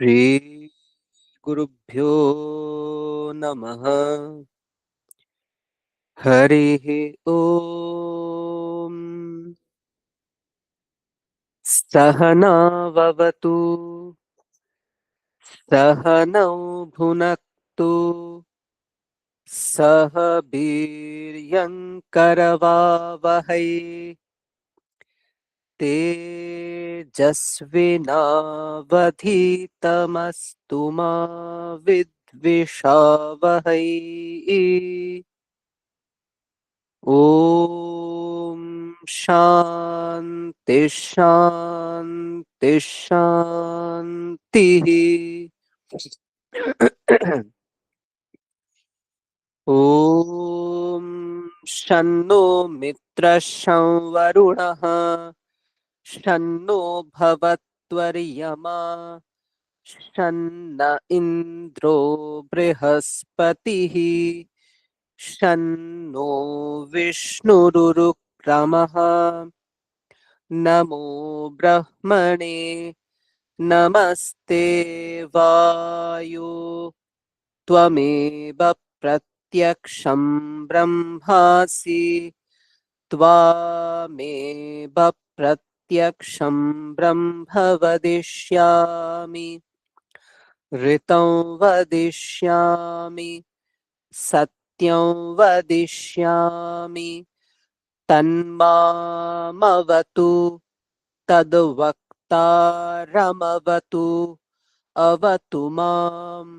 श्री गुरुभ्यो नमः। हरिः ओम्। सहनाववतु सहनौ भुनक्तु सह वीर्यङ्करवावहै तेजस्विनावधीतमस्तु मा विद्विषावहै। ॐ शान्ति शान्ति शान्तिः। ॐ शन्नो मित्रः शं वरुणः शन्नो भवत्वर्यमा शन्न इन्द्रो बृहस्पतिः शन्नो विष्णुरुक्रमः। नमो ब्रह्मणे नमस्ते वायो त्वमेव प्रत्यक्षं ब्रह्मासि त्वामेव प्रत्यक्षं ब्रह्म वदिष्यामि ऋतं वदिष्यामि सत्यं वदिष्यामि तन्मामवतु तद्वक्तारमवतु अवतु माम्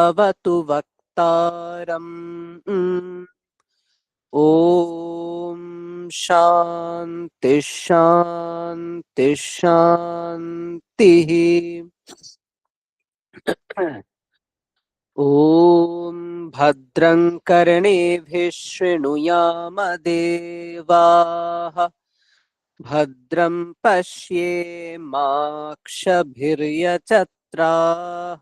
अवतु वक्तारम्। ॐ शान्ति शान्ति शान्तिः। ॐ भद्रं कर्णेभिः शृणुयाम देवाः भद्रं पश्येमाक्षभिर्यजत्राः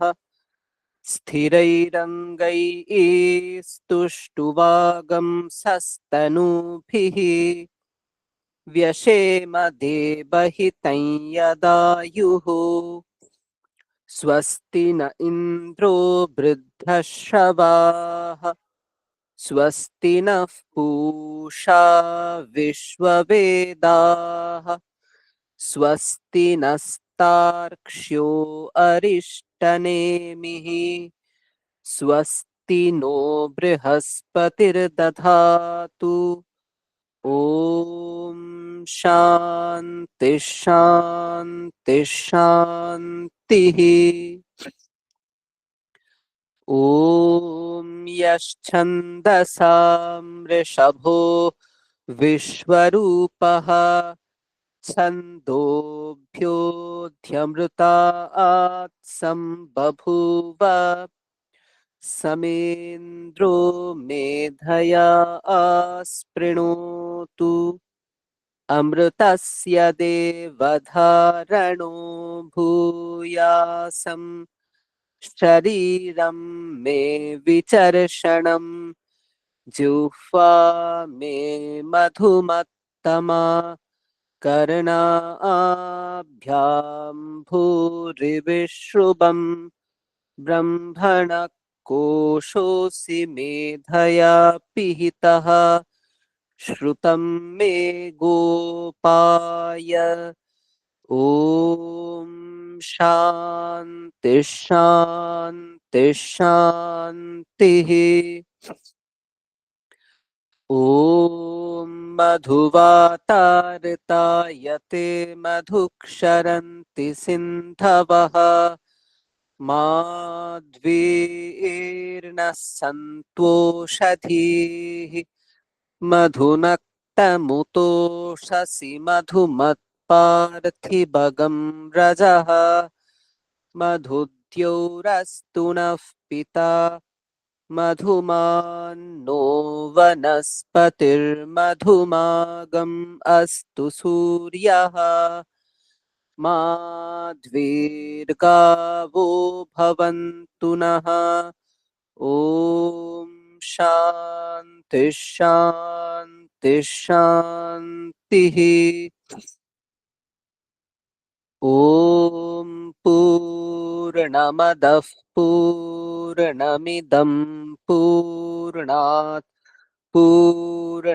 स्थिरैरङ्गैस्तुष्टुवागंसस्तनूभिः व्यशेम देवहितं यदायुः स्वस्ति न इन्द्रो वृद्धश्रवाः स्वस्ति नः पूषा विश्ववेदाः स्वस्ति नस्तार्क्ष्यो अरिष्टनेमिः स्वस्ति नो बृहस्पतिर्दधातु। ॐ शान्ति शान्ति शान्तिः। ॐ यश्छन्दसां वृषभो विश्वरूपः छन्दोभ्योऽध्यमृतात् सम्बभूव समेन्द्रो मेधया आस्पृणोतु अमृतस्य देवधारणो भूयासम् शरीरं मे विचर्षणं जिह्वा मे मधुमत्तमा कर्णाभ्यां भूरिविश्रुवं ब्रह्मणः कोशोऽसि मेधया पिहितः श्रुतं मे गोपाय। ॐ शान्ति शान्ति शान्तिः। ॐ मधुवातार्तायते मधुक्षरन्ति सिन्धवः माध्वीर्नः सन्तोषधीः मधुनक्तमुतोषसि मधुमत्पार्थिवगं रजः मधुद्यौरस्तु नः पिता मधुमान्नो वनस्पतिर्मधुमागम् अस्तु सूर्यः माध्वीर्गावो भवन्तु नः। ॐ शान्ति शान्ति शान्तिः। ॐ पूर्णमदः पूर्णमिदं पूर्णात् पूर्णमुदच्यते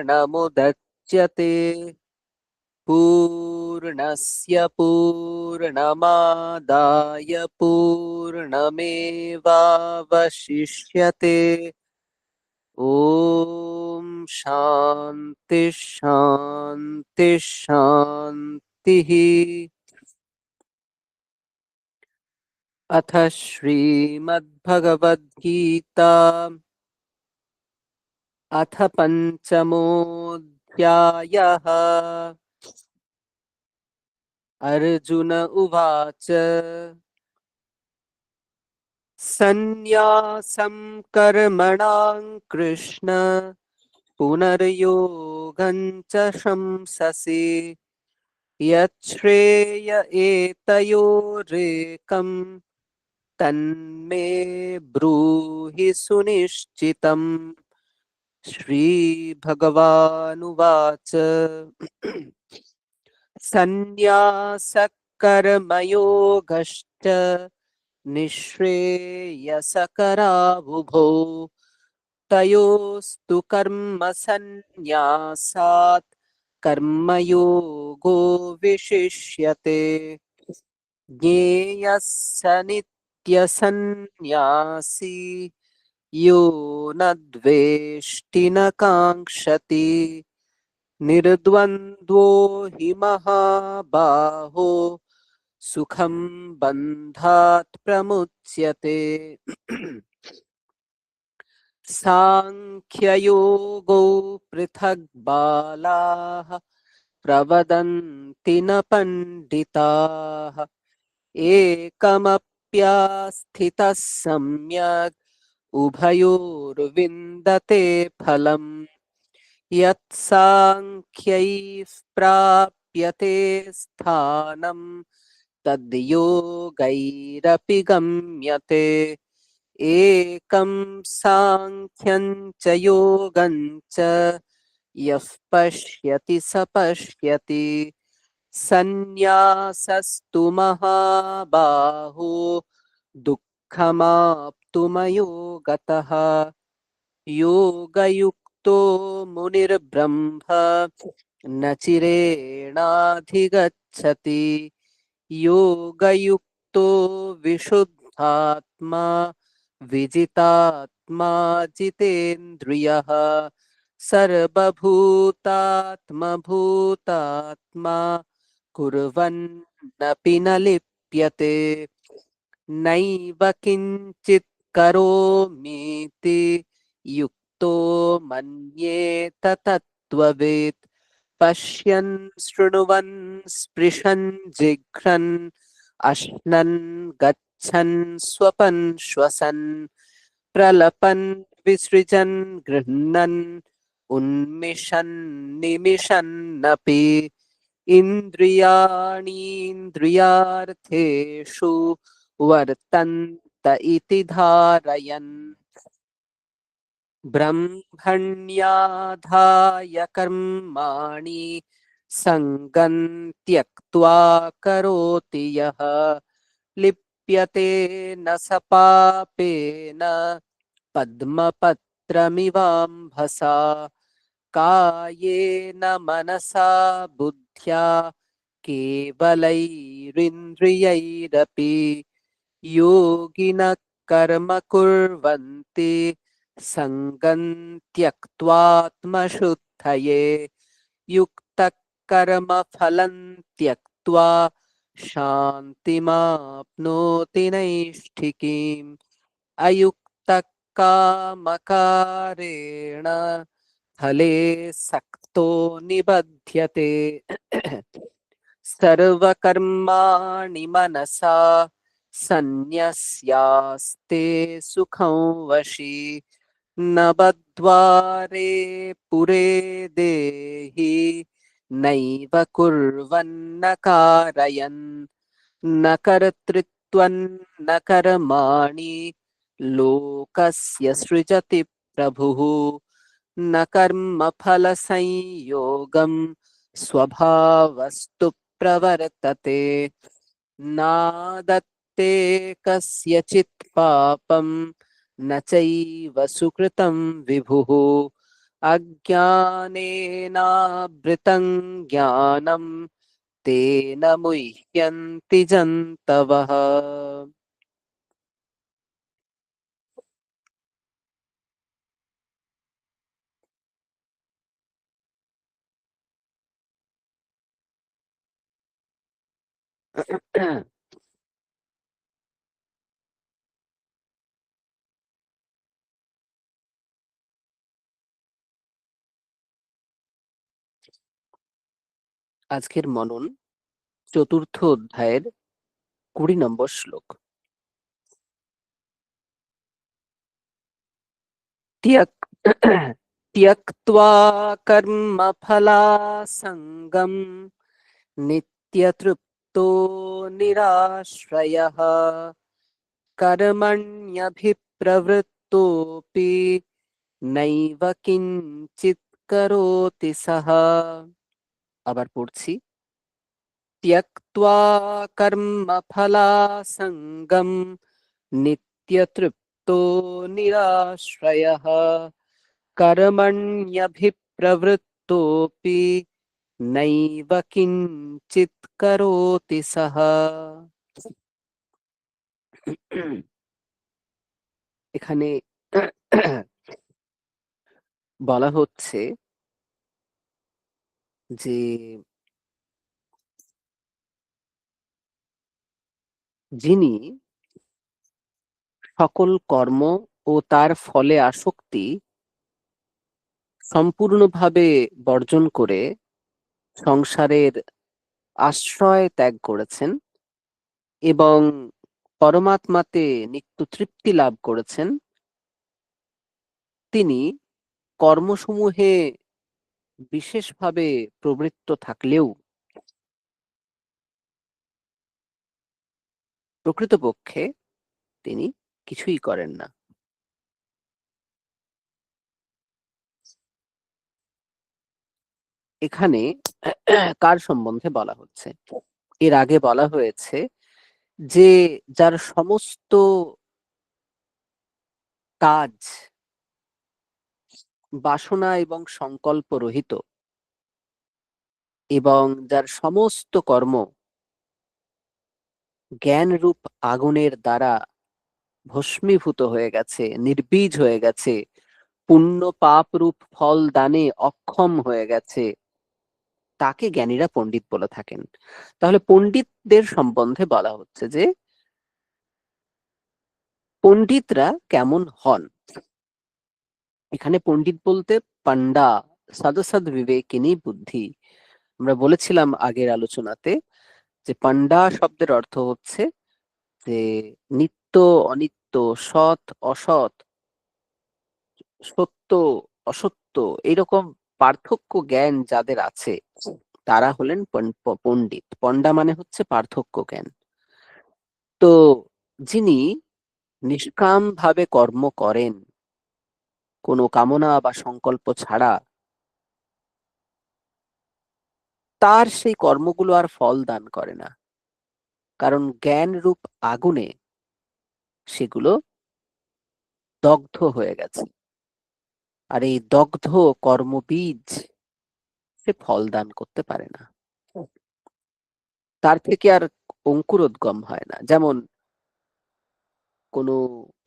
पूर्णस्य पूर्णमादाय पूर्णमेवावशिष्यते ॐ शान्ति शान्ति शान्तिः। अथ श्रीमद्भगवद्गीता अथ पञ्चमोऽध्यायः। अर्जुन उवाच सन्न्यासं कर्मणां कृष्ण पुनर्योगं च शंससि यच्छ्रेय एतयोरेकं तन्मे ब्रूहि सुनिश्चितम्। श्रीभगवानुवाच सन्न्यासः कर्मयोगश्च निःश्रेयसकरावुभौ तयोस्तु कर्मसन्न्यासात् कर्मयोगो विशिष्यते ज्ञेयः स नित्यसन्न्यासी यो न द्वेष्टि न काङ्क्षति निर्द्वन्द्वो हि महाबाहो सुखं बन्धात् प्रमुच्यते सांख्ययोगो पृथक् बालाः प्रवदन्ति न पण्डिताः एकमप्यास्थितः सम्यक् उभयोर्विन्दते फलम् यत् सांख्यैः प्राप्यते स्थानं तद्योगैरपि गम्यते एकं सांख्यं च योगं च यः पश्यति स पश्यति सन्न्यासस्तु महाबाहो दुःखमाप्तुमयो गतः योगयुक्तो मुनिर्ब्रह्म न चिरेणाधिगच्छति योगयुक्तो विशुद्धात्मा विजितात्मा जितेन्द्रियः सर्वभूतात्मभूतात्मा कुर्वन्नपि न लिप्यते नैव किञ्चित् करोमीति युक्तो मन्येत तत्त्ववेत् पश्यन् शृण्वन् स्पृशन् जिघ्रन् अश्नन् गच्छन् स्वपन् श्वसन् प्रलपन् विसृजन् गृह्णन् उन्मिषन् निमिषन्नपि इन्द्रियाणीन्द्रियार्थेषु वर्तन्त इति धारयन् ब्रह्मण्याधाय कर्माणि सङ्गं त्यक्त्वा करोति यः लिप्यते न स पापेन पद्मपत्रमिवाम्भसा कायेन मनसा बुद्ध्या केवलैरिन्द्रियैरपि योगिनः कर्म कुर्वन्ति सङ्गं त्यक्त्वात्मशुद्धये युक्तः कर्मफलं त्यक्त्वा शान्तिमाप्नोति नैष्ठिकीम् अयुक्तः कामकारेण फले सक्तो निबध्यते सर्वकर्माणि मनसा सन्न्यस्यास्ते सुखं वशी न बद्ध्वारे पुरे देहि नैव कुर्वन्न कारयन् न कर्तृत्वं न कर्माणि लोकस्य सृजति प्रभुः न कर्मफलसंयोगं स्वभावस्तु प्रवर्तते नादत्ते कस्यचित् पापं न चैव सुकृतं विभुः अज्ञानेनावृतं ज्ञानं तेन मुह्यन्ति जन्तवः। আজকের মনন চতুর্থ অধ্যায়ের 20 নম্বর শ্লোক। त्यक् त्यक्त्वा कर्मफलासङ्गं नित्यतृप्तो निराश्रयः कर्मण्यभिप्रवृत्तोऽपि नैव किञ्चित् करोति सः। আবার পড়ছি। त्यक्त्वा कर्मफलासङ्गं नित्यतृप्तो निराश्रयः कर्मण्यभिप्रवृत्तोऽपि नैव किञ्चित् करोति सः। এখানে বলা হচ্ছে যে যিনি সকল কর্ম ও তার ফলে আসক্তি সম্পূর্ণভাবে বর্জন করে সংসারের আশ্রয় ত্যাগ করেছেন এবং পরমাত্মাতে নিত্য তৃপ্তি লাভ করেছেন, তিনি কর্মসমূহে বিশেষভাবে প্রবৃত্ত থাকলেও প্রকৃতপক্ষে তিনি কিছুই করেন না। এখানে কার সম্বন্ধে বলা হচ্ছে? এর আগে বলা হয়েছে যে যার সমস্ত কাজ বাসনা এবং সংকল্প রহিত এবং যার সমস্ত কর্ম জ্ঞানরূপ আগুনের দ্বারা ভস্মীভূত হয়ে গেছে, নির্বীজ হয়ে গেছে, পুণ্য পাপ রূপ ফল দানে অক্ষম হয়ে গেছে, তাকে জ্ঞানীরা পণ্ডিত বলে থাকেন। তাহলে পণ্ডিতদের সম্বন্ধে বলা হচ্ছে যে পণ্ডিতরা কেমন হন। এখানে পণ্ডিত বলতে পান্ডা, সাধুসাধ বিবেকিনী বুদ্ধি। আমরা বলেছিলাম আগের আলোচনাতে যে পান্ডা শব্দের অর্থ হচ্ছে যে নিত্য অনিত্য, সৎ অসৎ, সত্য অসত্য এরকম পার্থক্য জ্ঞান যাদের আছে তারা হলেন পণ্ডিত। পন্ডা মানে হচ্ছে পার্থক্য জ্ঞান। তো যিনি নিষ্কাম ভাবে কর্ম করেন কোনো কামনা বা সংকল্প ছাড়া, তার সেই কর্মগুলো আর ফল দান করে না, কারণ জ্ঞান রূপ আগুনে সেগুলো দগ্ধ হয়ে গেছে। আর এই দগ্ধ কর্মবীজ সে ফল দান করতে পারে না, তার থেকে আর অঙ্কুরোদ্গম হয় না। যেমন কোনো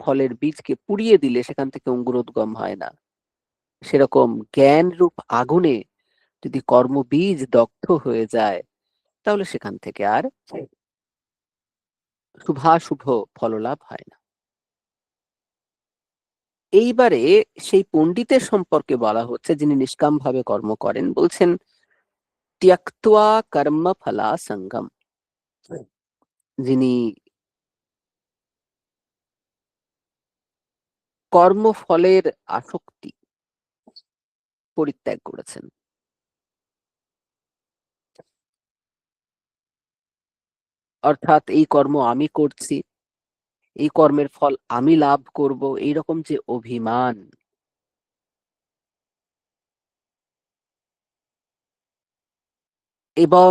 ফলের বীজকে পুড়িয়ে দিলে সেখান থেকে অঙ্কুরোদ্গম হয় না, সেরকম জ্ঞান রূপ আগুনে যদি কর্মবীজ দগ্ধ হয়ে যায় তাহলে সেখান থেকে আর শুভাশুভ ফললাভ হয় না। এইবারে সেই পণ্ডিতের সম্পর্কে বলা হচ্ছে যিনি নিষ্কাম ভাবে কর্ম করেন। বলছেন ত্যক্ত্বা কর্ম ফলা সঙ্গম, যিনি কর্মফলের আসক্তি পরিত্যাগ করেছেন। অর্থাৎ এই কর্ম আমি করছি, এই কর্মের ফল আমি লাভ করব, এইরকম যে অভিমান, এবং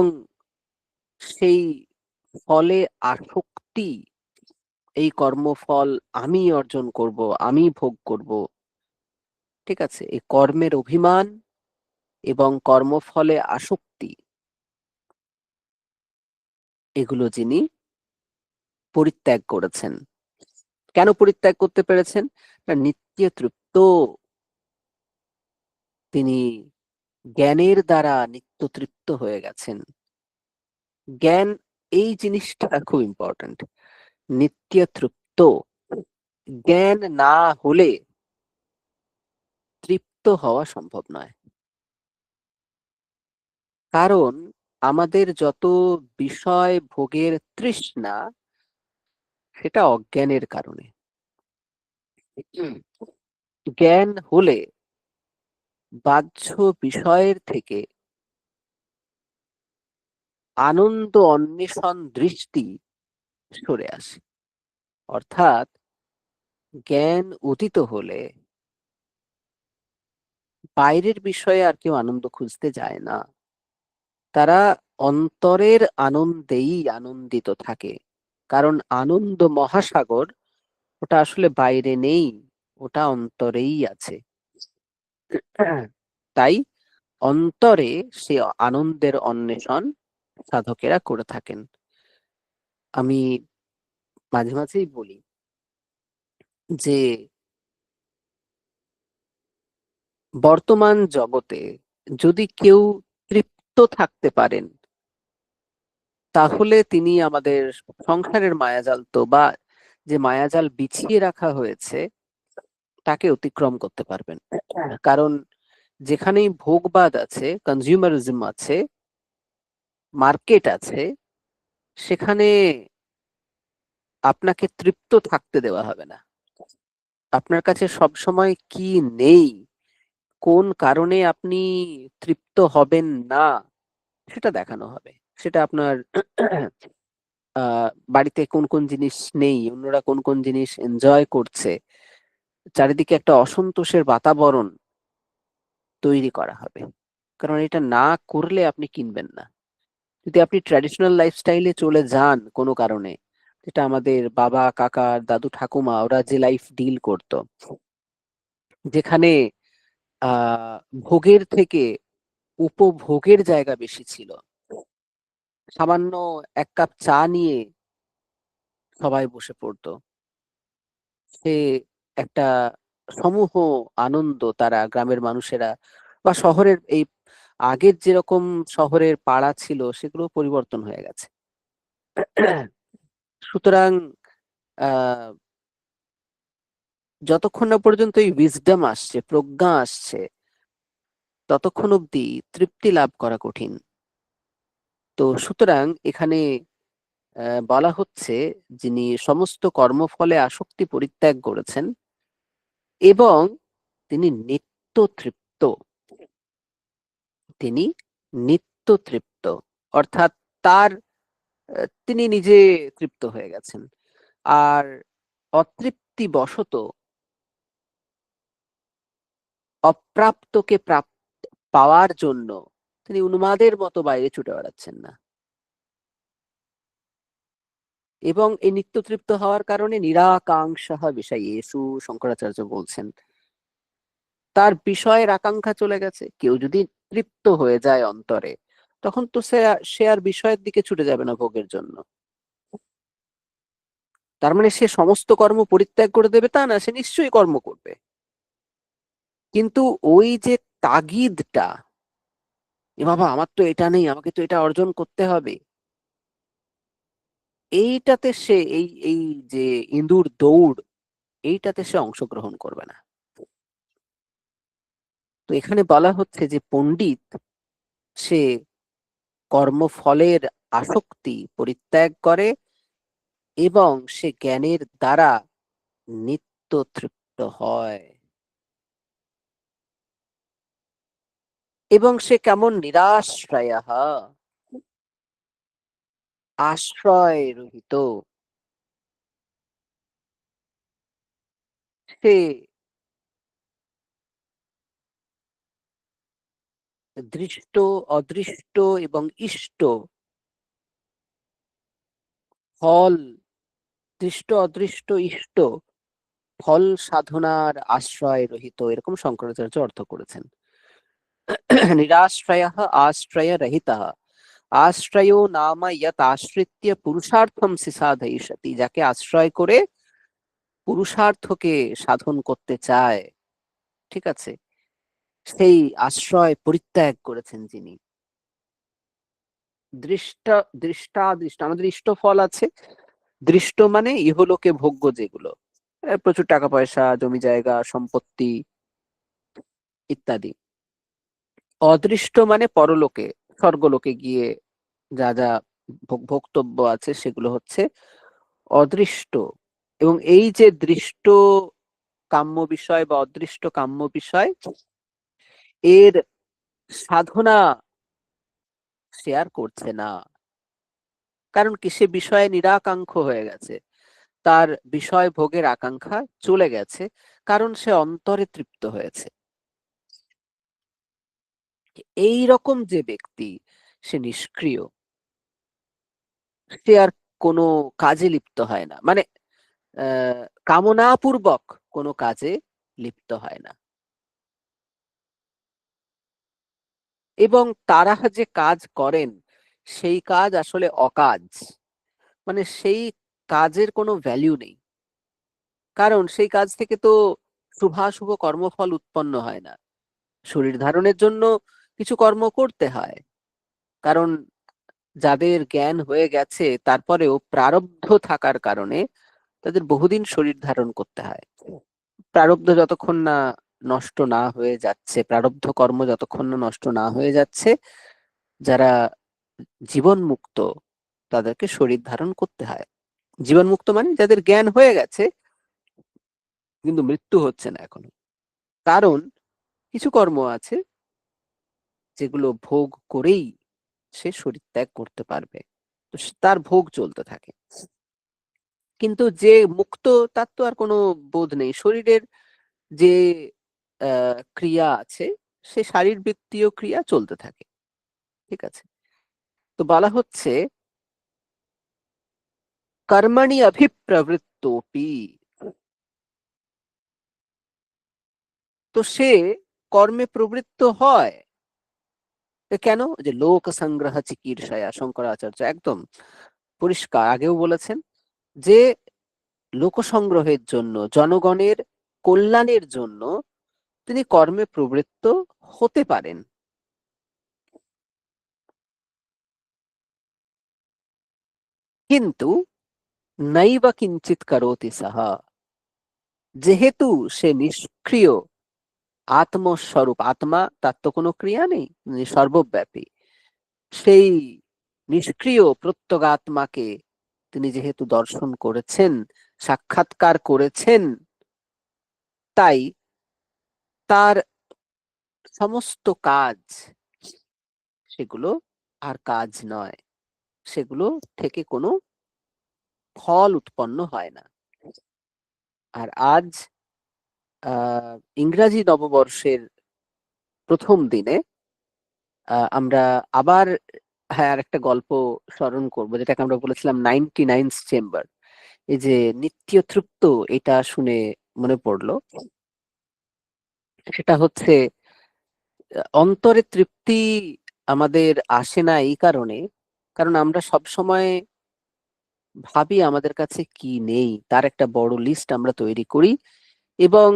সেই ফলে আসক্তি, এই কর্মফল আমি অর্জন করব, আমি ভোগ করব, ঠিক আছে, এই কর্মের অভিমান এবং কর্মফলে আসক্তি, এগুলো যিনি পরিত্যাগ করেছেন। কেন পরিত্যাগ করতে পেরেছেন? না, নিত্য তৃপ্ত, তিনি জ্ঞানের দ্বারা নিত্য তৃপ্ত হয়ে গেছেন। জ্ঞান, এই জিনিসটা খুব ইম্পর্টেন্ট। নিত্য তৃপ্ত, জ্ঞান না হলে তৃপ্ত হওয়া সম্ভব নয়। কারণ আমাদের যত বিষয় ভোগের তৃষ্ণা, সেটা অজ্ঞানের কারণে। জ্ঞান হলে বাহ্য বিষয়ের থেকে আনন্দ অন্বেষণ দৃষ্টি সরে আসে। অর্থাৎ জ্ঞান উদিত হলে বাইরের বিষয়ে আর কেউ আনন্দ খুঁজতে যায় না, তারা অন্তরের আনন্দেই আনন্দিত থাকে। কারণ আনন্দ মহাসাগর, ওটা আসলে বাইরে নেই, ওটা অন্তরেই আছে। তাই অন্তরে সে আনন্দের অন্বেষণ সাধকেরা করে থাকেন। আমি মাঝে মাঝেই বলি যে বর্তমান জগতে যদি কেউ তৃপ্ত থাকতে পারেন, তাহলে তিনি আমাদের সংসারের মায়াজাল তো, বা যে মায়াজাল বিছিয়ে রাখা হয়েছে, তাকে অতিক্রম করতে পারবেন। কারণ যেখানেই ভোগবাদ আছে, কনজিউমারিজম আছে, মার্কেট আছে, সেখানে আপনাকে তৃপ্ত থাকতে দেওয়া হবে না। আপনার কাছে সবসময় কি নেই, কোন কারণে আপনি তৃপ্ত হবেন না, সেটা দেখানো হবে। সেটা আপনার বাড়িতে কোন কোন জিনিস নেই, অন্যরা কোন কোন জিনিস এনজয় করছে, চারিদিকে একটা অসন্তোষের বাতাবরণ তৈরি করা হবে। কারণ এটা না করলে আপনি কিনবেন না। যদি আপনি ট্র্যাডিশনাল লাইফস্টাইলে চলে যান কোনো কারণে, যেটা আমাদের বাবা কাকা দাদু ঠাকুমা ওরা যে লাইফ ডিল করতো, যেখানে আহ ভোগের থেকে উপভোগের জায়গা বেশি ছিল, সামান্য এক কাপ চা নিয়ে সবাই বসে পড়তো, সে একটা সমূহ আনন্দ তারা গ্রামের মানুষেরা, বা শহরের এই আগের যেরকম শহরের পাড়া ছিল সেগুলো পরিবর্তন হয়ে গেছে। সুতরাং আহ যতক্ষণ না পর্যন্ত এই উইজডম আসছে, প্রজ্ঞা আসছে, ততক্ষণ অব্দি তৃপ্তি লাভ করা কঠিন। তো সুতরাং এখানে বলা হচ্ছে, যিনি সমস্ত কর্মফলে আসক্তি পরিত্যাগ করেছেন এবং তিনি নিত্য তৃপ্ত, তিনি নিত্য তৃপ্ত, অর্থাৎ তার তিনি নিজে তৃপ্ত হয়ে গেছেন। আর অতৃপ্তি বশত অপ্রাপ্তকে পাওয়ার জন্য তিনি উন্মাদের মতো বাইরে ছুটে বেড়াচ্ছেন না। এবং এই নিত্য তৃপ্ত হওয়ার কারণে নিরাকাঙ্ক্ষা বিষয়েষু, শঙ্করাচার্য বলছেন, তার বিষয়ের আকাঙ্ক্ষা চলে গেছে। কেউ যদি তৃপ্ত হয়ে যায় অন্তরে, তখন তো সে আর বিষয়ের দিকে ছুটে যাবে না ভোগের জন্য। তার মানে সে সমস্ত কর্ম পরিত্যাগ করে দেবে তা না, সে নিশ্চয়ই কর্ম করবে। কিন্তু ওই যে তাগিদটা, এ বাবা আমার তো এটা নেই, আমাকে তো এটা অর্জন করতে হবে, এইটাতে সে এই এই যে ইঁদুর দৌড়, এইটাতে সে অংশগ্রহণ করবে না। তো এখানে বলা হচ্ছে যে পণ্ডিত সে কর্মফলের আসক্তি পরিত্যাগ করে এবং সে জ্ঞানের দ্বারা নিত্য তৃপ্ত হয়। এবং সে কেমন নিরাশ্রয়, আশ্রয় রহিত, সে দৃষ্ট অদৃষ্ট এবং ইষ্ট ফল দৃষ্ট অদৃষ্ট ইষ্ট ফল সাধনার আশ্রয় রহিত, এরকম শঙ্করাচার্য অর্থ করেছেন। নিরাশ্রয় আশ্রয় রহিত আশ্রয়ো নাম ইয়ত আশ্রিত্য পুরুষার্থম সিসাধয়িষ্যতি, যাকে আশ্রয় করে পুরুষার্থকে সাধন করতে চায়, ঠিক আছে, সেই আশ্রয় পরিত্যাগ করেছেন যিনি। দৃষ্টাদৃষ্ট, আমাদের ইষ্ট ফল আছে। দৃষ্ট মানে ইহলোকে ভোগ্য যেগুলো, প্রচুর টাকা পয়সা, জমি জায়গা, সম্পত্তি ইত্যাদি। অদৃষ্ট মানে পরলোকে, স্বর্গলোকে গিয়ে যা যা ভোক্তব্য আছে সেগুলো হচ্ছে অদৃষ্ট। এবং এই যে দৃষ্ট কাম্য বিষয় বা অদৃষ্ট কাম্য বিষয়, এর সাধনা শেয়ার করছে না। কারণ কি, সে বিষয়ে নিরাকাঙ্ক্ষ হয়ে গেছে, তার বিষয় ভোগের আকাঙ্ক্ষা চলে গেছে, কারণ সে অন্তরে তৃপ্ত হয়েছে। এই রকম যে ব্যক্তি, সে নিষ্ক্রিয়, সে আর কোনো কাজে লিপ্ত হয় না, মানে কামনাপূর্বক কোনো কাজে লিপ্ত হয় না। এবং তারা যে কাজ করেন সেই কাজ আসলে অকাজ, মানে সেই কাজের কোনো ভ্যালু নেই, কারণ সেই কাজ থেকে তো শুভাশুভ কর্মফল উৎপন্ন হয় না। শরীর ধারণের জন্য কিছু কর্ম করতে হয়, কারণ যাদের জ্ঞান হয়ে গেছে তারপরেও প্রারব্ধ থাকার কারণে তাদের বহুদিন শরীর ধারণ করতে হয়। প্রারব্ধ যতক্ষণ না নষ্ট না হয়ে যাচ্ছে, প্রারব্ধ কর্ম যতক্ষণ না নষ্ট না হয়ে যাচ্ছে, যারা জীবন মুক্ত তাদেরকে শরীর ধারণ করতে হয়। জীবন মুক্ত মানে যাদের জ্ঞান হয়ে গেছে কিন্তু মৃত্যু হচ্ছে না এখনো, কারণ কিছু কর্ম আছে যেগুলো ভোগ করেই সে শরীর ত্যাগ করতে পারবে, তো তার ভোগ চলতে থাকে। কিন্তু যে মুক্ত, তার তো আর কোনো বোধ নেই, শরীরের যে ক্রিয়া আছে সে শারীরবৃত্তীয় ক্রিয়া চলতে থাকে, ঠিক আছে। তো বলা হচ্ছে কর্মণি অভিপ্রবৃত্তোপি, তো সে কর্মে প্রবৃত্ত হয়। কেন? যে লোক সংগ্রহ চিকীর্ষয়া, শঙ্করাচার্য একদম পরিষ্কার আগেও বলেছেন যে লোক সংগ্রহের জন্য, জনগণের কল্যাণের জন্য তিনি কর্মে প্রবৃত্ত হতে পারেন। কিন্তু নৈব কিঞ্চিত করোতি সাহা, যেহেতু সে নিষ্ক্রিয় আত্মস্বরূপ, আত্মা তার তো কোনো ক্রিয়া নেই, সর্বব্যাপী, সেই নিষ্ক্রিয় প্রত্যগাত্মাকে তিনি যেহেতু দর্শন করেছেন, সাক্ষাৎকার করেছেন, তাই তার সমস্ত কাজ সেগুলো আর কাজ নয়, সেগুলো থেকে কোনো ফল উৎপন্ন হয় না। আর আজ ইংরাজি নববর্ষের প্রথম দিনে আমরা আবার, হ্যাঁ, আর একটা গল্প স্মরণ করবো, যেটাকে আমরা বলেছিলাম 99 চেম্বার। এই যে নিত্য তৃপ্ত, এটা শুনে মনে পড়লো, সেটা হচ্ছে অন্তরে তৃপ্তি আমাদের আসে না এই কারণে, কারণ আমরা সব সময় ভাবি আমাদের কাছে কি নেই, তার একটা বড় লিস্ট আমরা তৈরি করি, এবং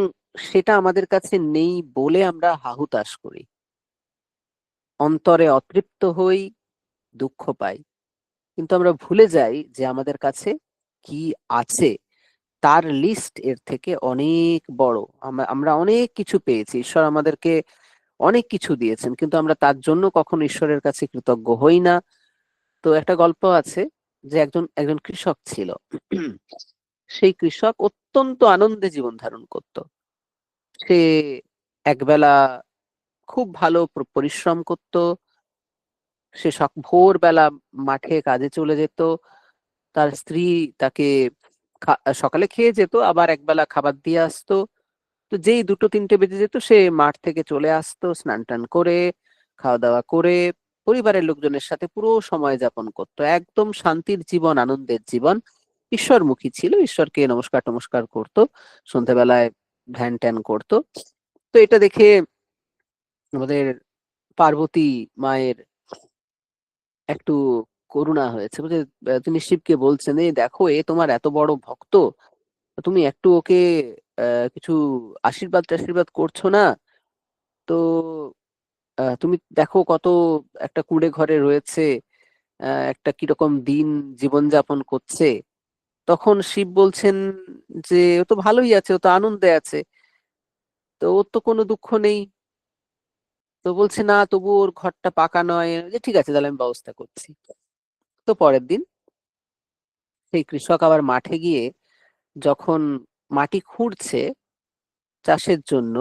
সেটা আমাদের কাছে নেই বলে আমরা হাহুতাশ করি, অন্তরে অতৃপ্ত হই, দুঃখ পাই। কিন্তু আমরা ভুলে যাই যে আমাদের কাছে কি আছে, তার লিস্ট এর থেকে অনেক বড়। আমরা অনেক কিছু পেয়েছি, ঈশ্বর আমাদেরকে অনেক কিছু দিয়েছেন, কিন্তু আমরা তার জন্য কখনো ঈশ্বরের কাছে কৃতজ্ঞ হই না। তো একটা গল্প আছে যে একজন একজন কৃষক ছিল। সেই কৃষক অত্যন্ত আনন্দে জীবন ধারণ করত। সে একবেলা খুব ভালো পরিশ্রম করত, সে ভোরবেলা মাঠে কাজে চলে যেত, তার স্ত্রী তাকে সকালে খেয়ে যেত, আবার একবেলা খাবার দিয়ে আসতো। তো যেই 2-3 বেজে যেত সে মাঠ থেকে চলে আসতো, স্নান টান করে, খাওয়া দাওয়া করে, পরিবারের লোকজনের সাথে পুরো সময় যাপন করতো, একদম শান্তির জীবন, আনন্দের জীবন। ঈশ্বরমুখী ছিল, ঈশ্বরকে নমস্কার টমস্কার করতো, সন্ধ্যেবেলায় ধ্যান ট্যান করতো। তো এটা দেখে আমাদের পার্বতী মায়ের একটু করুণা হয়েছে, বুঝে তিনি শিবকে বলছেন, এই দেখো, এ তোমার এত বড় ভক্ত, তুমি একটু ওকে কিছু আশীর্বাদ টাশীর্বাদ করছো না। তো তুমি দেখো কত একটা কুঁড়ে ঘরে রয়েছে, একটা কিরকম দিন জীবনযাপন করছে। তখন শিব বলছেন যে ও তো ভালোই আছে, ও তো আনন্দে আছে, তো ওর তো কোনো দুঃখ নেই। তো বলছে না, তবু ওর ঘরটা পাকা নয়, যে ঠিক আছে তাহলে আমি ব্যবস্থা করছি। তো পরের দিন সেই কৃষক আবার মাঠে গিয়ে যখন মাটি খুঁড়ছে চাষের জন্য,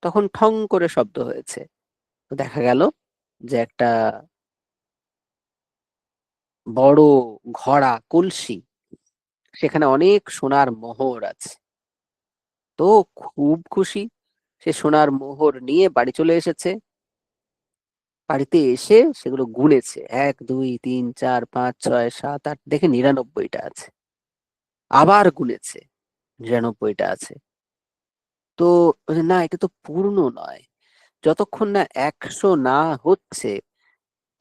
তখন ঠং করে শব্দ হয়েছে। তো দেখা গেল যে একটা বড় ঘড়া কলসি, সেখানে অনেক সোনার মোহর আছে। তো খুব খুশি, সে সোনার মোহর নিয়ে বাড়ি চলে এসেছে। বাড়িতে এসে সেগুলো গুনেছে, 1 2 3 4 5 6 7 8, দেখে 99টা আছে। আবার গুনেছে, 99টা আছে। তো বলছে, না এটা তো পূর্ণ নয়, যতক্ষণ না 100 না হচ্ছে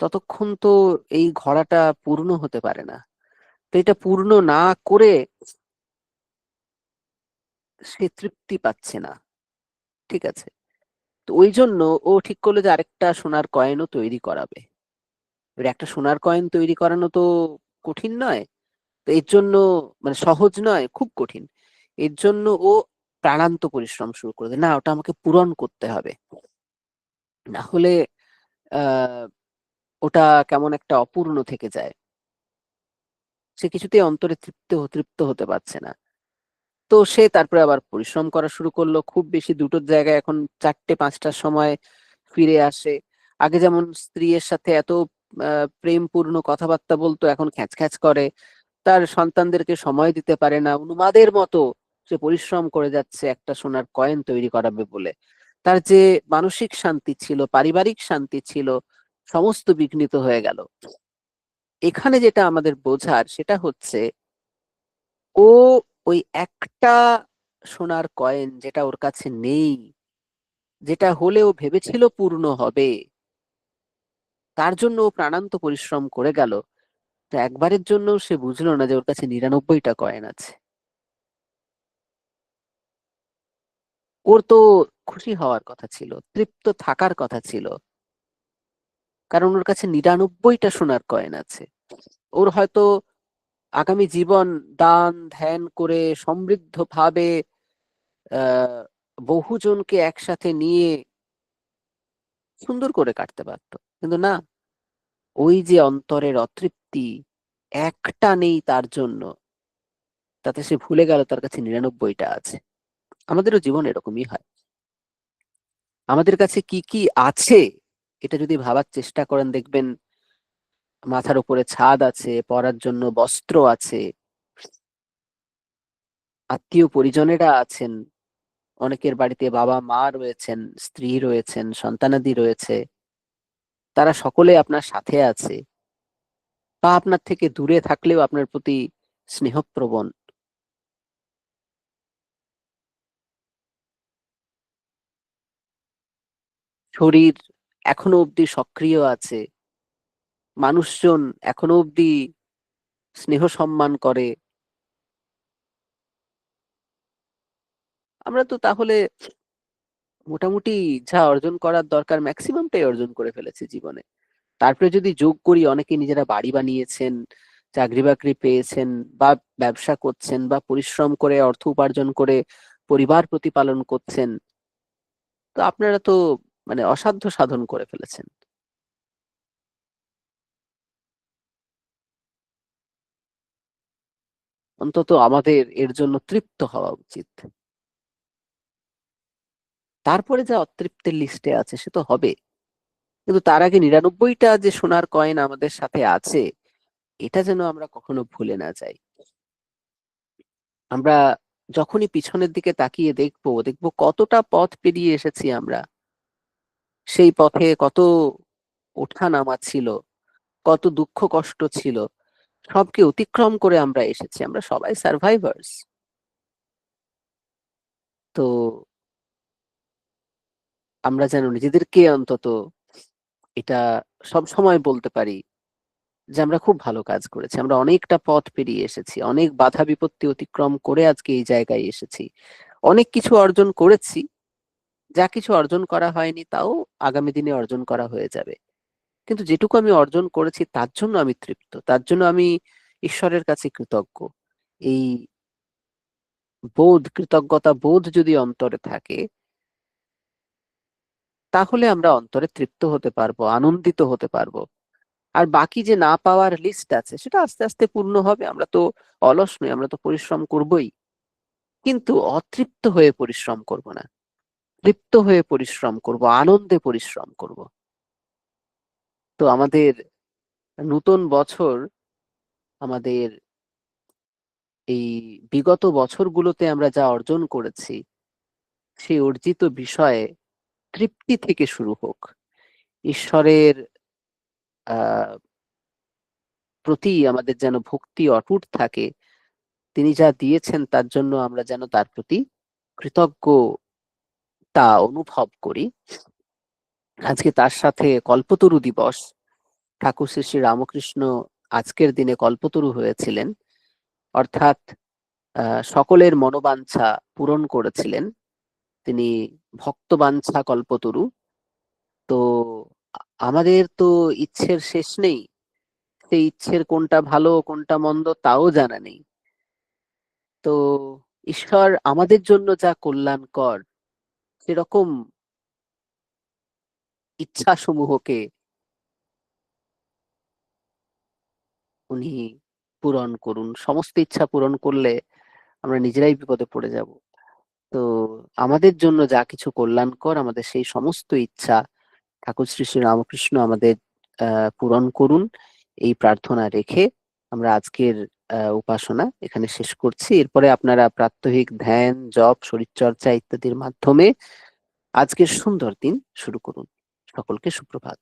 ততক্ষণ তো এই ঘোড়াটা পূর্ণ হতে পারে না। তো এটা পূর্ণ না করে সে তৃপ্তি পাচ্ছে না। ঠিক আছে, তো ওই জন্য ও ঠিক করলো যে আরেকটা সোনার কয়েনও তৈরি করাবে। এবার একটা সোনার কয়েন তৈরি করানো তো কঠিন নয়, তো এর জন্য মানে সহজ নয়, খুব কঠিন। এর জন্য ও প্রাণান্ত পরিশ্রম শুরু করে দেয়, না ওটা আমাকে পূরণ করতে হবে, না হলে আহ ওটা কেমন একটা অপূর্ণ থেকে যায়। সে কিছুতেই অন্তরে তৃপ্ত হতে পারছে না। তো সে তারপরে আবার পরিশ্রম করা শুরু করলো, খুব বেশি দুটোর জায়গায় এখন 4টে 5টার সময় ফিরে আসে। আগে যেমন স্ত্রীর সাথে এত প্রেমপূর্ণ কথাবার্তা বলতো, এখন খ্যাচ খ্যাচ করে, তার সন্তানদেরকে সময় দিতে পারে না, উন্মাদের মতো সে পরিশ্রম করে যাচ্ছে একটা সোনার কয়েন তৈরি করাবে বলে। তার যে মানসিক শান্তি ছিল, পারিবারিক শান্তি ছিল, সমস্ত বিঘ্নিত হয়ে গেল। এখানে যেটা আমাদের বোঝার সেটা হচ্ছে, ও ওই একটা সোনার কয়েন যেটা ওর কাছে নেই, যেটা হলেও ভেবেছিল পূর্ণ হবে, তার জন্য ও প্রাণান্ত পরিশ্রম করে গেল। তো একবারের জন্য সে বুঝলো না যে ওর কাছে 99টা কয়েন আছে। ওর তো খুশি হওয়ার কথা ছিল, তৃপ্ত থাকার কথা ছিল, কারণ ওর কাছে 99টা সোনার কয়েন আছে। ওর হয়তো আগামী জীবন দান ধ্যান করে সমৃদ্ধ ভাবে আহ বহুজনকে একসাথে নিয়ে সুন্দর করে কাটতে পারতো, কিন্তু না, ওই যে অন্তরের অতৃপ্তি, একটা নেই তার জন্য, তাতে সে ভুলে গেল তার কাছে 99টা আছে। আমাদেরও জীবন এরকমই হয়। আমাদের কাছে কি কি আছে এটা যদি ভাবার চেষ্টা করেন, দেখবেন মাথার উপরে ছাদ আছে, পরার জন্য বস্ত্র আছে, আত্মীয় পরিজনেরা আছেন, অনেকের বাড়িতে বাবা মা রয়েছেন, স্ত্রী রয়েছেন, সন্তানাদি রয়েছে, তারা সকলে আপনার সাথে আছে, বা আপনার থেকে দূরে থাকলেও আপনার প্রতি স্নেহপ্রবণ। শরীর এখনো অবধি সক্রিয় আছে, মানুষজন এখনো অবধি স্নেহ সম্মান করে। আমরা তো তাহলে মোটামুটি যা অর্জন করার দরকার ম্যাক্সিমামটাই অর্জন করে ফেলেছি জীবনে। তারপরে যদি যোগ করি, অনেকে নিজেরা বাড়ি বানিয়েছেন, চাকরি বাকরি পেয়েছেন, বা ব্যবসা করছেন, বা পরিশ্রম করে অর্থ উপার্জন করে পরিবার প্রতিপালন করছেন, তো আপনারা তো মানে অসাধ্য সাধন করে ফেলেছেন। অন্তত আমাদের এর জন্য তৃপ্ত হওয়া উচিত। তারপরে যা অতৃপ্তের লিস্টে আছে সে তো হবে, কিন্তু তার আগে 99টা যে সোনার কয়েন আমাদের সাথে আছে, এটা যেন আমরা কখনো ভুলে না যাই। আমরা যখনই পিছনের দিকে তাকিয়ে দেখবো, দেখবো কতটা পথ পেরিয়ে এসেছি আমরা, সেই পথে কত ওঠানামা ছিল, কত দুঃখ কষ্ট ছিল, সবকে অতিক্রম করে আমরা এসেছি। আমরা সবাই সার্ভাইভার্স। তো আমরা যেন নিজেদেরকে অন্তত এটা সব সময় বলতে পারি যে আমরা খুব ভালো কাজ করেছি, আমরা অনেকটা পথ পেরিয়ে এসেছি, অনেক বাধা বিপত্তি অতিক্রম করে আজকে এই জায়গায় এসেছি, অনেক কিছু অর্জন করেছি। যা কিছু অর্জন করা হয়নি তাও আগামী দিনে অর্জন করা হয়ে যাবে। কিন্তু যেটুকু আমি অর্জন করেছি তার জন্য আমি তৃপ্ত, তার জন্য আমি ঈশ্বরের কাছে কৃতজ্ঞ। এই বোধ, কৃতজ্ঞতা বোধ যদি অন্তরে থাকে, তাহলে আমরা অন্তরে তৃপ্ত হতে পারবো, আনন্দিত হতে পারবো। আর বাকি যে না পাওয়ার লিস্ট আছে সেটা আস্তে আস্তে পূর্ণ হবে। আমরা তো অলস নই, আমরা তো পরিশ্রম করবোই, কিন্তু অতৃপ্ত হয়ে পরিশ্রম করব না, তৃপ্ত হয়ে পরিশ্রম করব, আনন্দে পরিশ্রম করব। তো আমাদের নতুন বছর, আমাদের এই বিগত বছরগুলোতে আমরা যা অর্জন করেছি, সেই অর্জিত বিষয়ে তৃপ্তি থেকে শুরু হোক। ঈশ্বরের আহ প্রতি আমাদের যেন ভক্তি অটুট থাকে। তিনি যা দিয়েছেন তার জন্য আমরা যেন তার প্রতি কৃতজ্ঞতা অনুভব করি। আজকে তার সাথে কল্পতরু দিবস। ঠাকুর শ্রী শ্রী রামকৃষ্ণ আজকের দিনে কল্পতরু হয়েছিলেন, অর্থাৎ সকলের মনোবাঞ্ছা পূরণ করেছিলেন। তিনি ভক্তবাঞ্ছা কল্পতরু। তো আমাদের তো ইচ্ছের শেষ নেই, সেই ইচ্ছের কোনটা ভালো কোনটা মন্দ তাও জানা নেই। তো ঈশ্বর আমাদের জন্য যা কল্যাণকর, সেরকম ইচ্ছা সমূহকে উনি পূরণ করুন। সমস্ত ইচ্ছা পূরণ করলে আমরা নিজেরাই বিপদে পড়ে যাব। তো আমাদের জন্য যা কিছু কল্যাণকর, আমাদের সেই সমস্ত ইচ্ছা ঠাকুর শ্রী শ্রী রামকৃষ্ণ আমাদের পূরণ করুন, এই প্রার্থনা রেখে আমরা আজকের উপাসনা এখানে শেষ করছি। এরপরে আপনারা প্রাত্যহিক ধ্যান, জপ, শরীরচর্চা ইত্যাদির মাধ্যমে আজকের সুন্দর দিন শুরু করুন। সকলকে সুপ্রভাত।